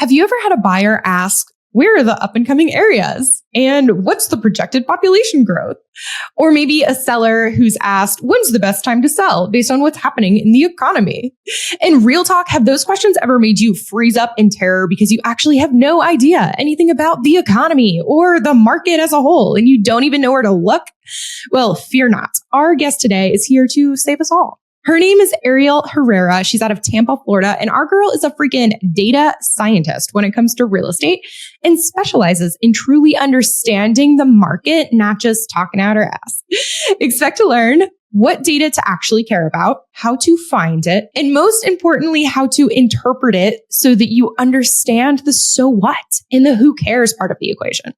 Have you ever had a buyer ask, where are the up and coming areas? And what's the projected population growth? Or maybe a seller who's asked, when's the best time to sell based on what's happening in the economy? And real talk, have those questions ever made you freeze up in terror because you actually have no idea anything about the economy or the market as a whole and you don't even know where to look? Well, fear not. Our guest today is here to save us all. Her name is Ariel Herrera. She's out of Tampa, Florida, and our girl is a freaking data scientist when it comes to real estate and specializes in truly understanding the market, not just talking out her ass. Expect to learn what data to actually care about, how to find it, and most importantly, how to interpret it so that you understand the so what and the who cares part of the equation.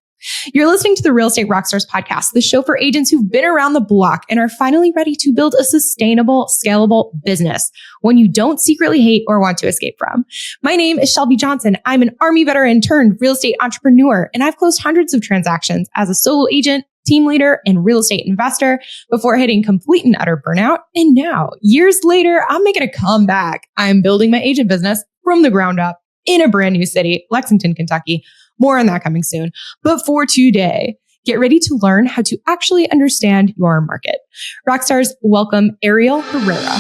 You're listening to the Real Estate Rockstars podcast, the show for agents who've been around the block and are finally ready to build a sustainable, scalable business, one you don't secretly hate or want to escape from. My name is Shelby Johnson. I'm an Army veteran turned real estate entrepreneur, and I've closed hundreds of transactions as a solo agent, team leader, and real estate investor before hitting complete and utter burnout. And now, years later, I'm making a comeback. I'm building my agent business from the ground up in a brand new city, Lexington, Kentucky. More on that coming soon. But for today, get ready to learn how to actually understand your market. Rockstars, welcome Ariel Herrera.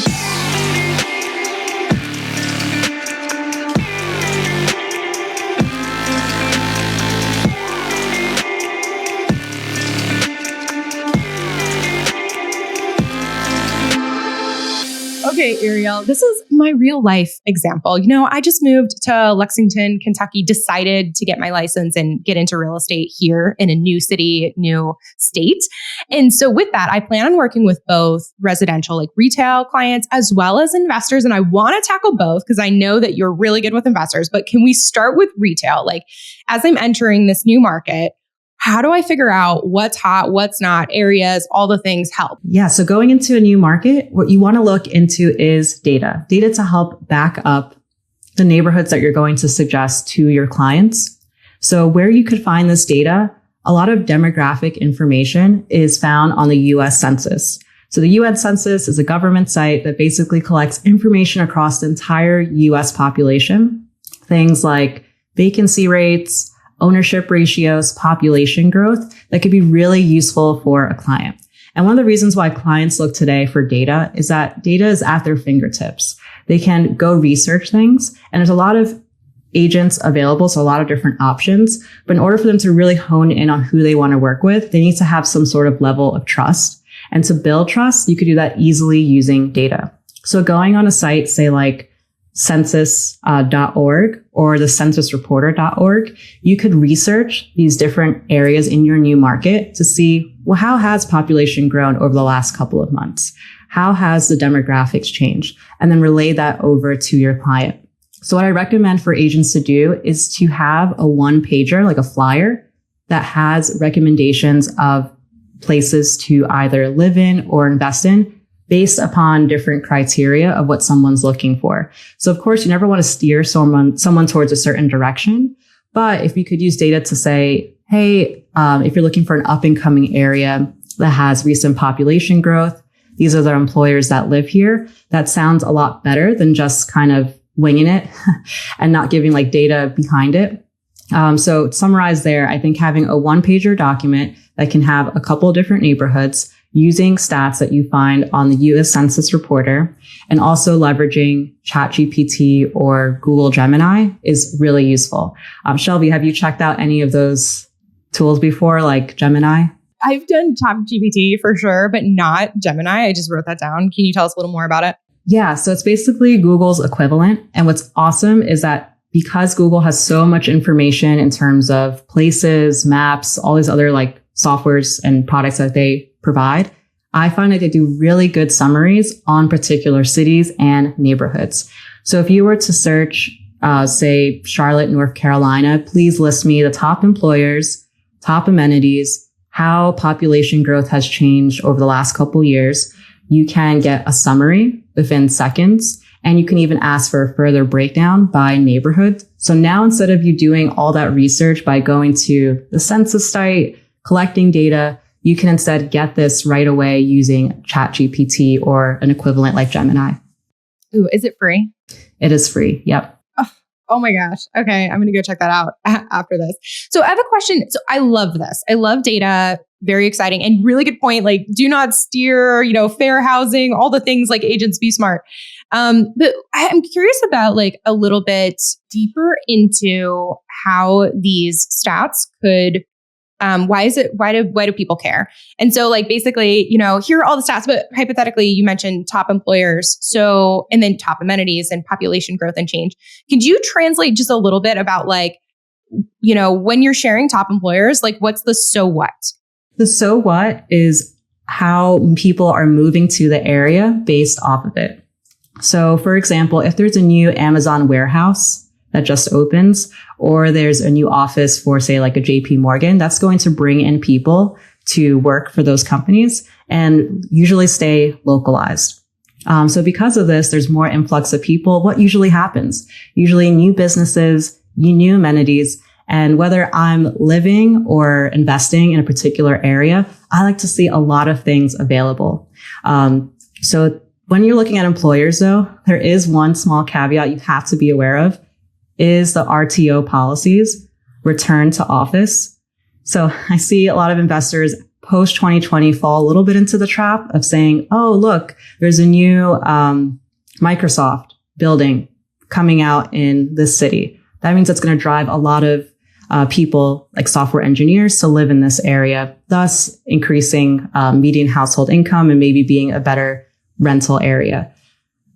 Okay, Ariel, this is my real life example. You know, I just moved to Lexington, Kentucky, decided to get my license and get into real estate here in a new city, new state. And so with that, I plan on working with both residential, like retail clients, as well as investors. And I want to tackle both because I know that you're really good with investors. But can we start with retail? Like, as I'm entering this new market, how do I figure out what's hot, what's not, areas, all the things help? Yeah. So going into a new market, what you want to look into is data to help back up the neighborhoods that you're going to suggest to your clients. So where you could find this data, a lot of demographic information is found on the US Census. So the US Census is a government site that basically collects information across the entire US population. Things like vacancy rates, ownership ratios, population growth that could be really useful for a client. And one of the reasons why clients look today for data is that data is at their fingertips. They can go research things, and there's a lot of agents available, so a lot of different options. But in order for them to really hone in on who they want to work with, they need to have some sort of level of trust. And to build trust, you could do that easily using data. So going on a site, say like census.org or the censusreporter.org, you could research these different areas in your new market to see, well, how has population grown over the last couple of months? How has the demographics changed? And then relay that over to your client. So what I recommend for agents to do is to have a one-pager, like a flyer, that has recommendations of places to either live in or invest in, based upon different criteria of what someone's looking for. So of course, you never want to steer someone towards a certain direction. But if you could use data to say, hey, if you're looking for an up and coming area that has recent population growth, these are the employers that live here. That sounds a lot better than just kind of winging it and not giving like data behind it. So to summarize there, I think having a one-pager document that can have a couple of different neighborhoods, using stats that you find on the US Census Reporter, and also leveraging ChatGPT or Google Gemini is really useful. Shelby, have you checked out any of those tools before, like Gemini? I've done ChatGPT for sure, but not Gemini. I just wrote that down. Can you tell us a little more about it? Yeah, so it's basically Google's equivalent. And what's awesome is that because Google has so much information in terms of places, maps, all these other like softwares and products that they provide, I find that they do really good summaries on particular cities and neighborhoods. So if you were to search, say, Charlotte, North Carolina, please list me the top employers, top amenities, how population growth has changed over the last couple years. You can get a summary within seconds, and you can even ask for a further breakdown by neighborhood. So now instead of you doing all that research by going to the census site, collecting data, you can instead get this right away using ChatGPT or an equivalent like Gemini. Ooh, is it free? It is free. Yep. Oh, Oh my gosh. Okay. I'm going to go check that out after this. So I have a question. So I love this. I love data. Very exciting and really good point. Like, do not steer, fair housing, all the things like agents be smart. But I'm curious about like a little bit deeper into how these stats could why do people care? And so like basically, here are all the stats, but hypothetically you mentioned top employers. So, and then top amenities and population growth and change. Could you translate just a little bit about like, when you're sharing top employers, like what's the so what? The so what is how people are moving to the area based off of it. So for example, if there's a new Amazon warehouse that just opens, or there's a new office for, say, like a JP Morgan, that's going to bring in people to work for those companies and usually stay localized. So because of this, there's more influx of people. What usually happens? Usually new businesses, new amenities. And whether I'm living or investing in a particular area, I like to see a lot of things available. So when you're looking at employers, though, there is one small caveat you have to be aware of. Is the RTO policies, return to office. So I see a lot of investors post 2020 fall a little bit into the trap of saying, oh, look, there's a new Microsoft building coming out in this city. That means it's going to drive a lot of people like software engineers to live in this area, thus increasing median household income and maybe being a better rental area.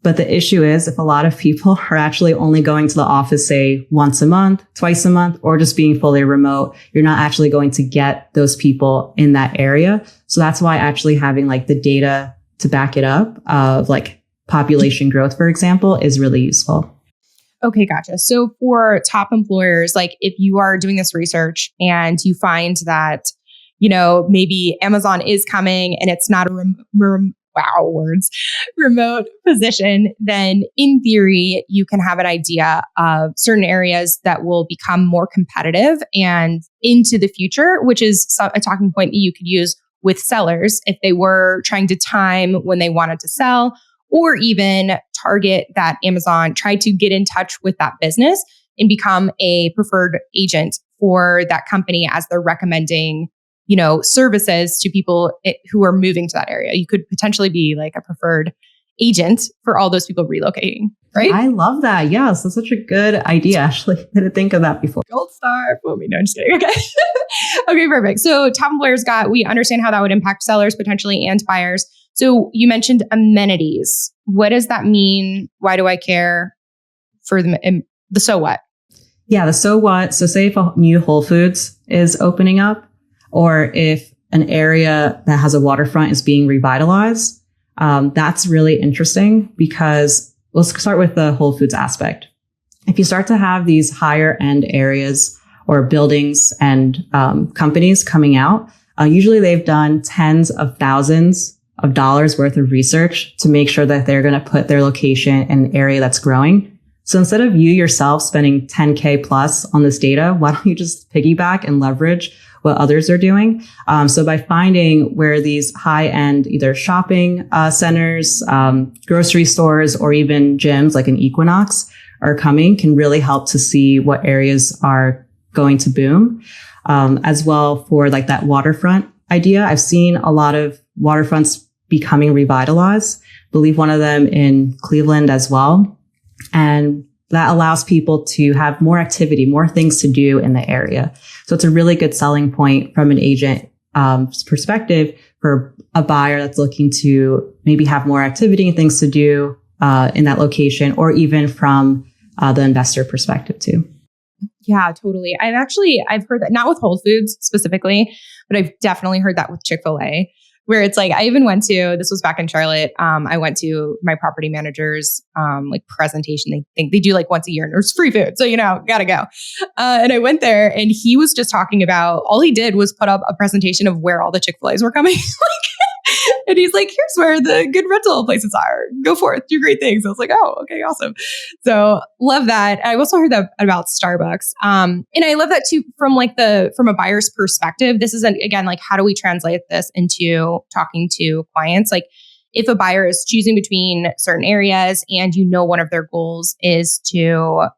But the issue is if a lot of people are actually only going to the office, say once a month, twice a month, or just being fully remote, you're not actually going to get those people in that area. So that's why actually having like the data to back it up of like population growth, for example, is really useful. Okay, gotcha. So for top employers, like if you are doing this research and you find that, maybe Amazon is coming and it's not a remote position, then in theory, you can have an idea of certain areas that will become more competitive and into the future, which is a talking point that you could use with sellers if they were trying to time when they wanted to sell, or even target that Amazon tried to get in touch with that business and become a preferred agent for that company as they're recommending services to people who are moving to that area. You could potentially be like a preferred agent for all those people relocating, right? I love that. Yes, that's such a good idea. Actually, I didn't think of that before. Gold star for me. No, I'm just kidding. Okay. Okay, perfect. So top employers we understand how that would impact sellers potentially and buyers. So you mentioned amenities. What does that mean? Why do I care for the so what? Yeah, the so what. So say if a new Whole Foods is opening up, or if an area that has a waterfront is being revitalized, that's really interesting because let's start with the Whole Foods aspect. If you start to have these higher end areas or buildings and companies coming out, usually they've done tens of thousands of dollars worth of research to make sure that they're going to put their location in an area that's growing. So instead of you yourself spending 10K plus on this data, why don't you just piggyback and leverage what others are doing? So by finding where these high-end either shopping centers, grocery stores, or even gyms like an Equinox are coming can really help to see what areas are going to boom. As well for like that waterfront idea, I've seen a lot of waterfronts becoming revitalized. I believe one of them in Cleveland as well. And that allows people to have more activity, more things to do in the area. So it's a really good selling point from an agent perspective for a buyer that's looking to maybe have more activity and things to do in that location, or even from the investor perspective too. Yeah, totally. I've heard that, not with Whole Foods specifically, but I've definitely heard that with Chick-fil-A, where it's like, I even went to, this was back in Charlotte. I went to my property manager's like presentation. They think they do like once a year and there's free food. So, gotta go. And I went there and he was just talking about, all he did was put up a presentation of where all the Chick-fil-A's were coming. And he's like, here's where the good rental places are. Go forth, do great things. I was like, oh, okay, awesome. So love that. I also heard that about Starbucks. And I love that too, from a buyer's perspective. This is again, like, how do we translate this into talking to clients? Like, if a buyer is choosing between certain areas and one of their goals is to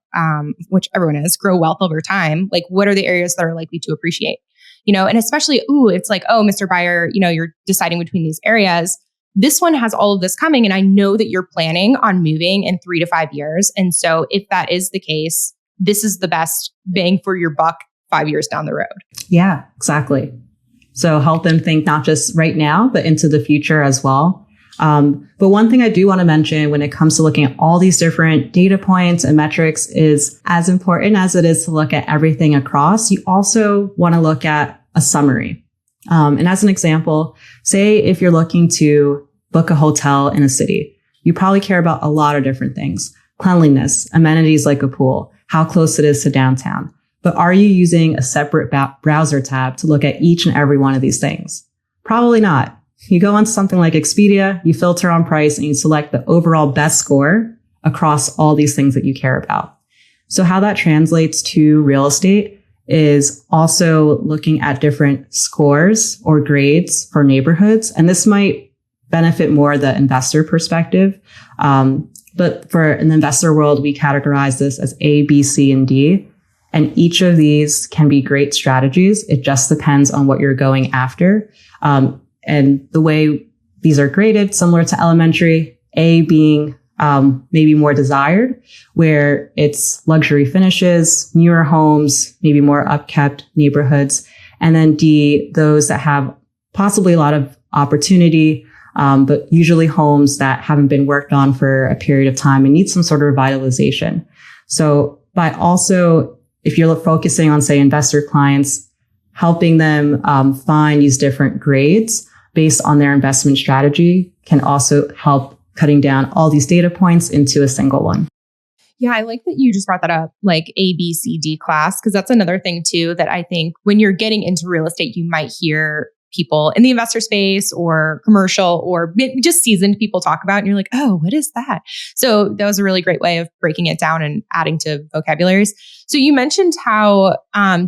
which everyone is, grow wealth over time, like what are the areas that are likely to appreciate? And especially, it's like, oh, Mr. Buyer, you're deciding between these areas. This one has all of this coming. And I know that you're planning on moving in 3 to 5 years. And so if that is the case, this is the best bang for your buck 5 years down the road. Yeah, exactly. So help them think not just right now, but into the future as well. But one thing I do want to mention when it comes to looking at all these different data points and metrics is, as important as it is to look at everything across, you also want to look at a summary. And as an example, say if you're looking to book a hotel in a city, you probably care about a lot of different things: cleanliness, amenities like a pool, how close it is to downtown. But are you using a separate browser tab to look at each and every one of these things? Probably not. You go on something like Expedia, you filter on price, and you select the overall best score across all these things that you care about. So how that translates to real estate is also looking at different scores or grades for neighborhoods. And this might benefit more the investor perspective. But for an investor world, we categorize this as A, B, C, and D. And each of these can be great strategies. It just depends on what you're going after. And the way these are graded, similar to elementary, A being maybe more desired, where it's luxury finishes, newer homes, maybe more upkept neighborhoods. And then D, those that have possibly a lot of opportunity, but usually homes that haven't been worked on for a period of time and need some sort of revitalization. So by also, if you're focusing on, say, investor clients, helping them find these different grades based on their investment strategy can also help cutting down all these data points into a single one. Yeah, I like that you just brought that up, like A, B, C, D class, because that's another thing too that I think when you're getting into real estate, you might hear people in the investor space or commercial or just seasoned people talk about, and you're like, oh, what is that? So that was a really great way of breaking it down and adding to vocabularies. So you mentioned how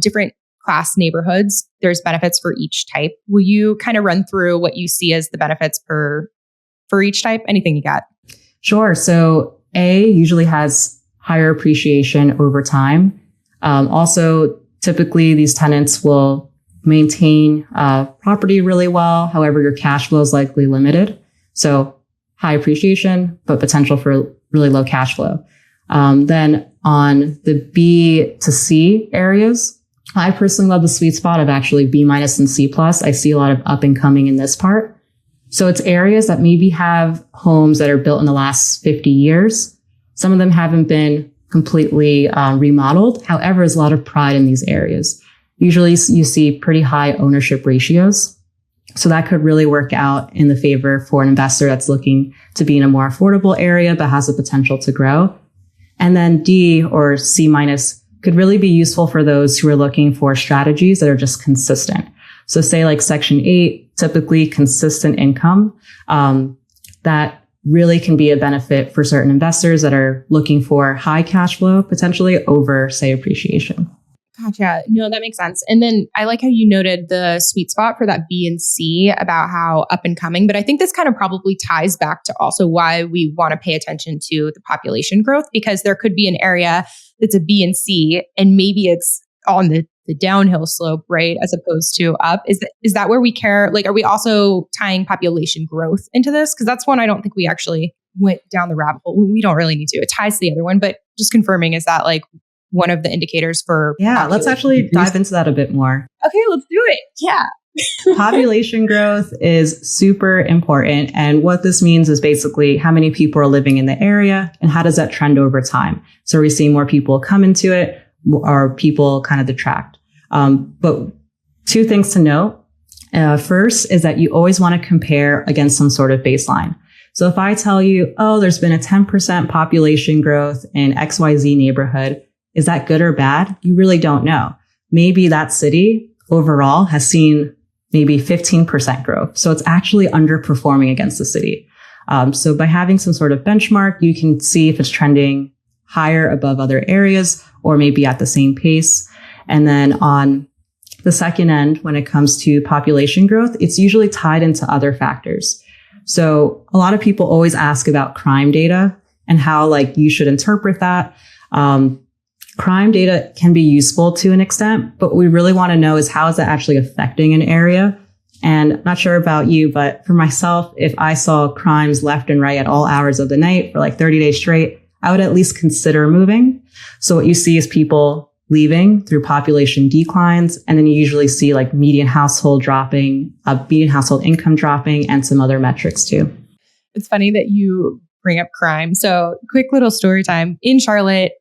different class neighborhoods, there's benefits for each type. Will you kind of run through what you see as the benefits for each type? Anything you got? Sure. So A usually has higher appreciation over time. Also, typically these tenants will maintain property really well. However, your cash flow is likely limited. So high appreciation, but potential for really low cash flow. Then on the B to C areas, I personally love the sweet spot of actually B- and C+. I see a lot of up and coming in this part. So it's areas that maybe have homes that are built in the last 50 years. Some of them haven't been completely remodeled. However, there's a lot of pride in these areas. Usually you see pretty high ownership ratios. So that could really work out in the favor for an investor that's looking to be in a more affordable area, but has the potential to grow. And then D or C- could really be useful for those who are looking for strategies that are just consistent. So say like Section 8, typically consistent income, that really can be a benefit for certain investors that are looking for high cash flow, potentially over, say, appreciation. Gotcha. No, that makes sense. And then I like how you noted the sweet spot for that B and C about how up and coming, but I think this kind of probably ties back to also why we want to pay attention to the population growth, because there could be an area that's a B and C and maybe it's on the downhill slope, right? As opposed to up. Is that where we care? Like, are we also tying population growth into this? Because that's one I don't think we actually went down the rabbit hole. We don't really need to. It ties to the other one, but just confirming, is that like one of the indicators for let's actually dive into that a bit more. Okay, let's do it. Yeah. Population growth is super important. And what this means is basically how many people are living in the area and how does that trend over time? So are we seeing more people come into it or people kind of detract? But two things to note. First is that you always want to compare against some sort of baseline. So if I tell you, oh, there's been a 10% population growth in XYZ neighborhood, is that good or bad? You really don't know. Maybe that city overall has seen maybe 15% growth. So it's actually underperforming against the city. So by having some sort of benchmark, you can see if it's trending higher above other areas or maybe at the same pace. And then on the second end, when it comes to population growth, it's usually tied into other factors. So a lot of people always ask about crime data and how like you should interpret that. crime data can be useful to an extent, but what we really want to know is how is that actually affecting an area? And not sure about you, but for myself, if I saw crimes left and right at all hours of the night for like 30 days straight, I would at least consider moving. So what you see is people leaving through population declines. And then you usually see like median household income dropping, and some other metrics too. It's funny that you bring up crime. So quick little story time. In Charlotte,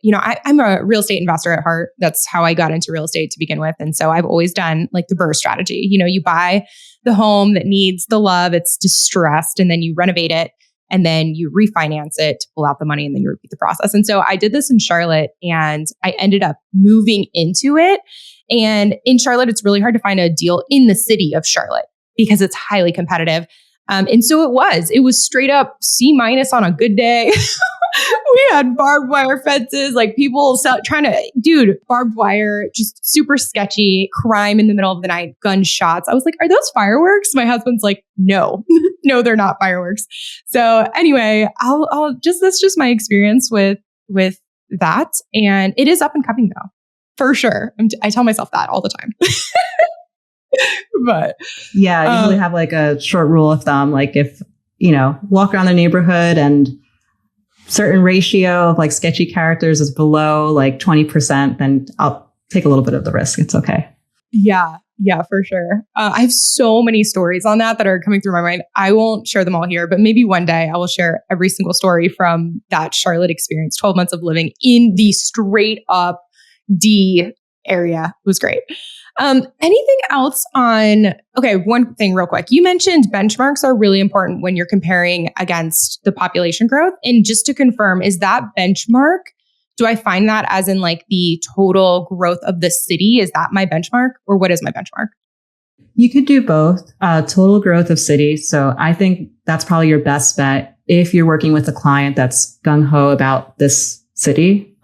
I'm a real estate investor at heart. That's how I got into real estate to begin with. And so I've always done like the BRRRR strategy. You buy the home that needs the love, it's distressed, and then you renovate it, and then you refinance it to pull out the money, and then you repeat the process. And so I did this in Charlotte, and I ended up moving into it. And in Charlotte, it's really hard to find a deal in the city of Charlotte because it's highly competitive. And so it was straight up C- on a good day. We had barbed wire fences, like people barbed wire, just super sketchy, crime in the middle of the night, gunshots. I was like, are those fireworks? My husband's like, no, no, they're not fireworks. So anyway, that's just my experience with that. And it is up and coming though, for sure. I tell myself that all the time. But yeah, I usually have like a short rule of thumb. Like if, walk around the neighborhood and certain ratio of like sketchy characters is below like 20%, then I'll take a little bit of the risk. It's okay. Yeah, for sure. I have so many stories on that are coming through my mind. I won't share them all here, but maybe one day I will share every single story from that Charlotte experience, 12 months of living in the straight up D area. It was great. Anything else one thing real quick. You mentioned benchmarks are really important when you're comparing against the population growth. And just to confirm, is that benchmark, do I find that as in like the total growth of the city? Is that my benchmark, or what is my benchmark? You could do both, total growth of city. So I think that's probably your best bet if you're working with a client that's gung-ho about this city.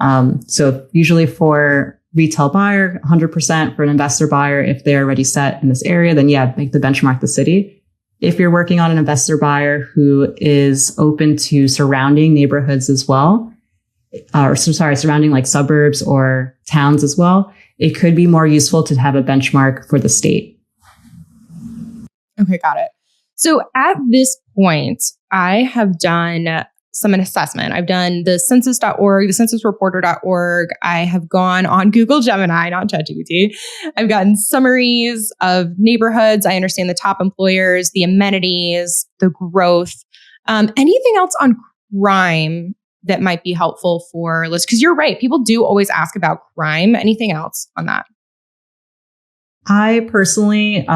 So usually for retail buyer, 100%. For an investor buyer, if they're already set in this area, then make the benchmark the city. If you're working on an investor buyer who is open to surrounding neighborhoods as well, surrounding like suburbs or towns as well, it could be more useful to have a benchmark for the state. Okay, got it. So at this point, I have done some assessment. I've done the census.org, the censusreporter.org. I have gone on Google Gemini, not ChatGPT. I've gotten summaries of neighborhoods. I understand the top employers, the amenities, the growth. Anything else on crime that might be helpful for listeners? Because you're right. People do always ask about crime. Anything else on that? I personally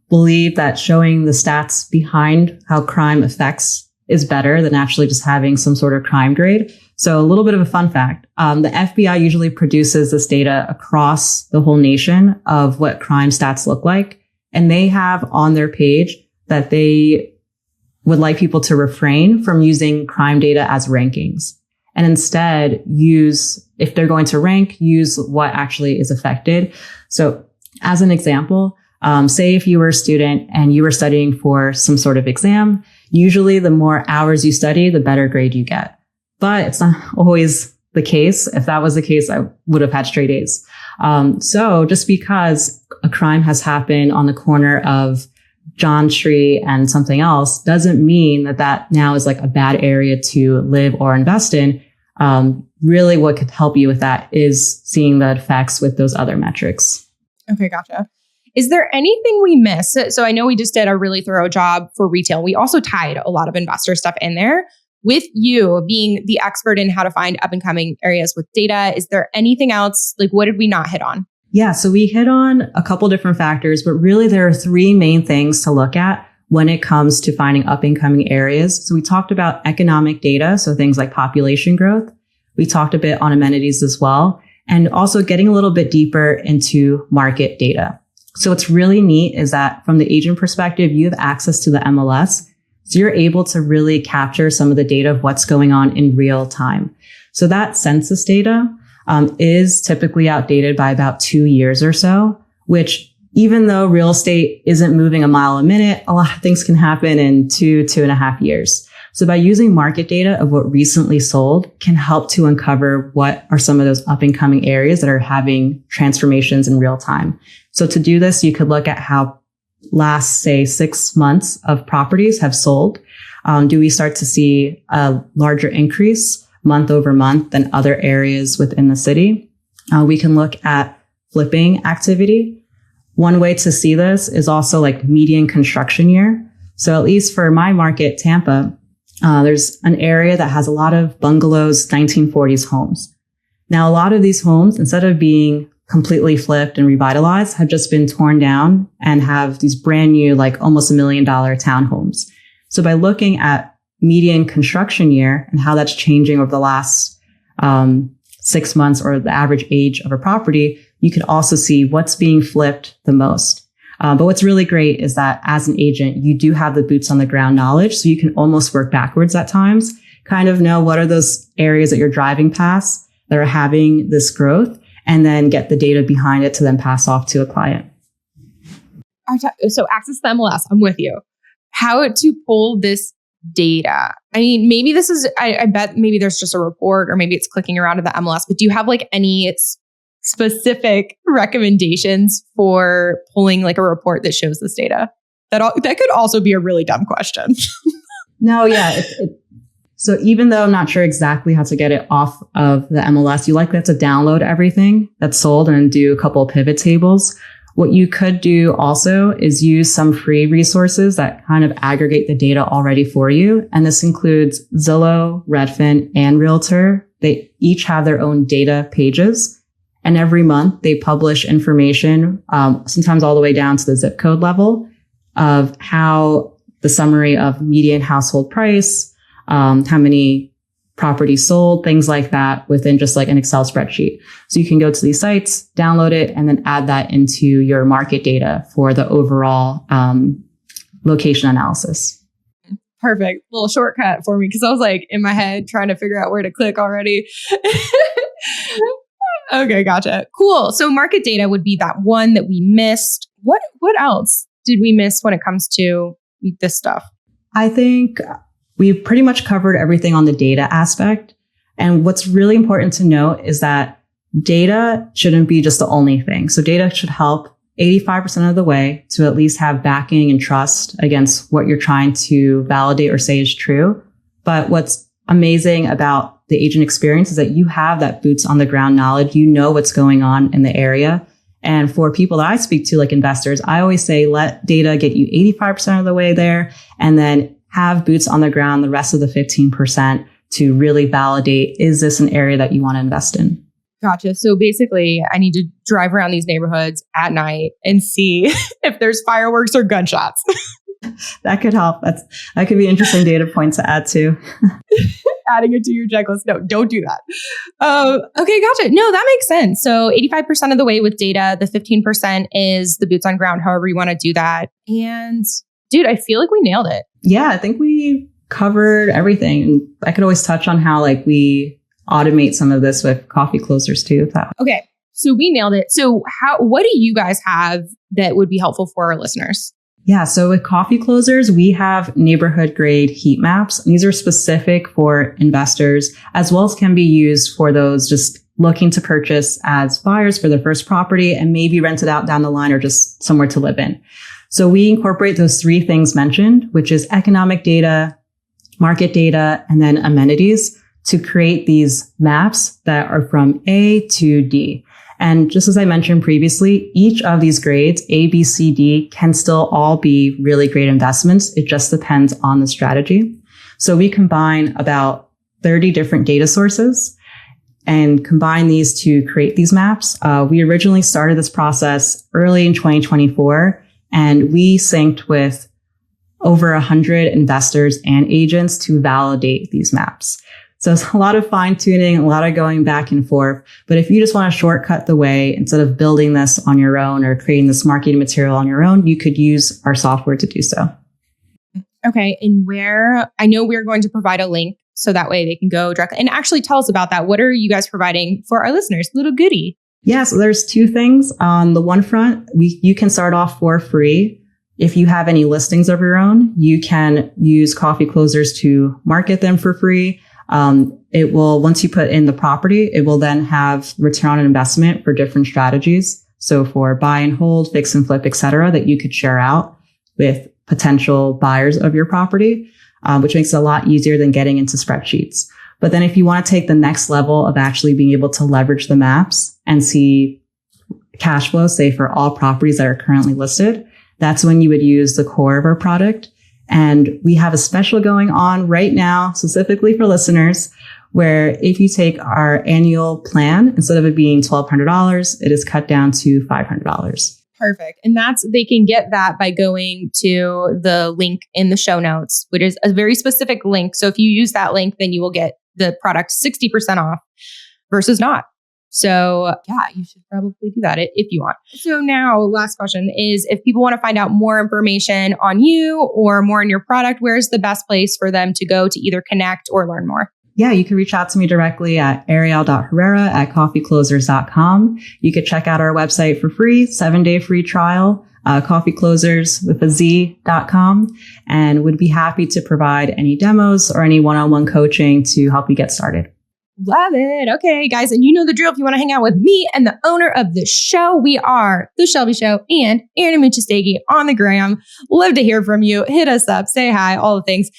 believe that showing the stats behind how crime affects is better than actually just having some sort of crime grade. So a little bit of a fun fact. The FBI usually produces this data across the whole nation of what crime stats look like. And they have on their page that they would like people to refrain from using crime data as rankings. And instead if they're going to rank, use what actually is affected. So as an example, say if you were a student and you were studying for some sort of exam, usually the more hours you study, the better grade you get. But it's not always the case. If that was the case, I would have had straight A's. So just because a crime has happened on the corner of John Street and something else doesn't mean that now is like a bad area to live or invest in. Really what could help you with that is seeing the effects with those other metrics. Okay, gotcha. Is there anything we miss? So I know we just did a really thorough job for retail. We also tied a lot of investor stuff in there. With you being the expert in how to find up and coming areas with data, is there anything else? Like, what did we not hit on? Yeah, so we hit on a couple different factors, but really there are three main things to look at when it comes to finding up and coming areas. So we talked about economic data, so things like population growth. We talked a bit on amenities as well, and also getting a little bit deeper into market data. So what's really neat is that from the agent perspective, you have access to the MLS. So you're able to really capture some of the data of what's going on in real time. So that census data is typically outdated by about 2 years or so, which even though real estate isn't moving a mile a minute, a lot of things can happen in 2.5 years. So by using market data of what recently sold can help to uncover what are some of those up and coming areas that are having transformations in real time. So to do this, you could look at how last, say, 6 months of properties have sold. Do we start to see a larger increase month over month than other areas within the city? We can look at flipping activity. One way to see this is also like median construction year. So at least for my market, Tampa, there's an area that has a lot of bungalows, 1940s homes. Now, a lot of these homes, instead of being completely flipped and revitalized, have just been torn down and have these brand new, like almost $1 million townhomes. So by looking at median construction year and how that's changing over the last 6 months or the average age of a property, you can also see what's being flipped the most. But what's really great is that as an agent, you do have the boots on the ground knowledge. So you can almost work backwards at times, kind of know what are those areas that you're driving past that are having this growth, and then get the data behind it to then pass off to a client. So access the MLS, I'm with you. How to pull this data? I mean, maybe this is, I bet maybe there's just a report or maybe it's clicking around in the MLS, but do you have like any specific recommendations for pulling like a report that shows this data? That could also be a really dumb question. No, yeah. So even though I'm not sure exactly how to get it off of the MLS, you likely have to download everything that's sold and do a couple of pivot tables. What you could do also is use some free resources that kind of aggregate the data already for you. And this includes Zillow, Redfin, and Realtor. They each have their own data pages. And every month they publish information, sometimes all the way down to the zip code level of how the summary of median household price, how many properties sold, things like that within just like an Excel spreadsheet. So you can go to these sites, download it, and then add that into your market data for the overall location analysis. Perfect. Little shortcut for me because I was like in my head trying to figure out where to click already. Okay, gotcha. Cool. So market data would be that one that we missed. What else did we miss when it comes to this stuff? I think we've pretty much covered everything on the data aspect. And what's really important to note is that data shouldn't be just the only thing. So data should help 85% of the way to at least have backing and trust against what you're trying to validate or say is true. But what's amazing about the agent experience is that you have that boots on the ground knowledge. You know what's going on in the area. And for people that I speak to, like investors, I always say, let data get you 85% of the way there and then have boots on the ground the rest of the 15% to really validate, is this an area that you want to invest in? Gotcha. So basically, I need to drive around these neighborhoods at night and see if there's fireworks or gunshots. That could help. That could be an interesting data point to add to. Adding it to your checklist. No, don't do that. Okay, gotcha. No, that makes sense. So 85% of the way with data, the 15% is the boots on ground, however you want to do that. And dude, I feel like we nailed it. Yeah, I think we covered everything. And I could always touch on how like we automate some of this with Coffee Clozers too. Okay, so we nailed it. So what do you guys have that would be helpful for our listeners? Yeah. So with Coffee Clozers, we have neighborhood grade heat maps. And these are specific for investors as well as can be used for those just looking to purchase as buyers for their first property and maybe rent it out down the line or just somewhere to live in. So we incorporate those three things mentioned, which is economic data, market data, and then amenities to create these maps that are from A to D. And just as I mentioned previously, each of these grades, A, B, C, D, can still all be really great investments. It just depends on the strategy. So we combine about 30 different data sources and combine these to create these maps. We originally started this process early in 2024, and we synced with over 100 investors and agents to validate these maps. So it's a lot of fine tuning, a lot of going back and forth. But if you just want to shortcut the way, instead of building this on your own or creating this marketing material on your own, you could use our software to do so. Okay. And I know we're going to provide a link so that way they can go directly and actually tell us about that. What are you guys providing for our listeners? Little goodie. Yeah. So there's two things. On the one front, you can start off for free If you have any listings of your own, you can use Coffee Clozers to market them for free. It will, once you put in the property, it will then have return on investment for different strategies. So for buy and hold, fix and flip, et cetera, that you could share out with potential buyers of your property, which makes it a lot easier than getting into spreadsheets. But then if you want to take the next level of actually being able to leverage the maps and see cash flow, say for all properties that are currently listed, that's when you would use the core of our product. And we have a special going on right now, specifically for listeners, where if you take our annual plan, instead of it being $1,200, it is cut down to $500. Perfect. And they can get that by going to the link in the show notes, which is a very specific link. So if you use that link, then you will get the product 60% off versus not. So yeah, you should probably do that if you want. So now last question is, if people want to find out more information on you or more on your product, where's the best place for them to go to either connect or learn more? Yeah, you can reach out to me directly at ariel.herrera@coffeeclozers.com. You could check out our website for free, 7-day free trial, coffeeclozers.com, and would be happy to provide any demos or any one-on-one coaching to help you get started. Love it. Okay, guys. And you know the drill. If you want to hang out with me and the owner of the show, we are The Shelby Show and Aaron Amuchastegui on the gram. Love to hear from you. Hit us up, say hi, all the things.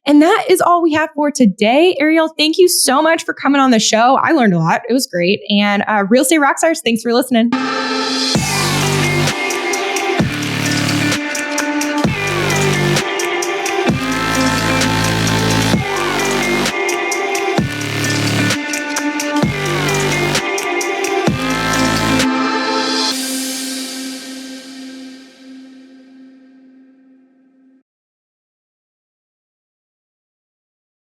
And that is all we have for today. Ariel, thank you so much for coming on the show. I learned a lot. It was great. And Real Estate Rockstars, thanks for listening.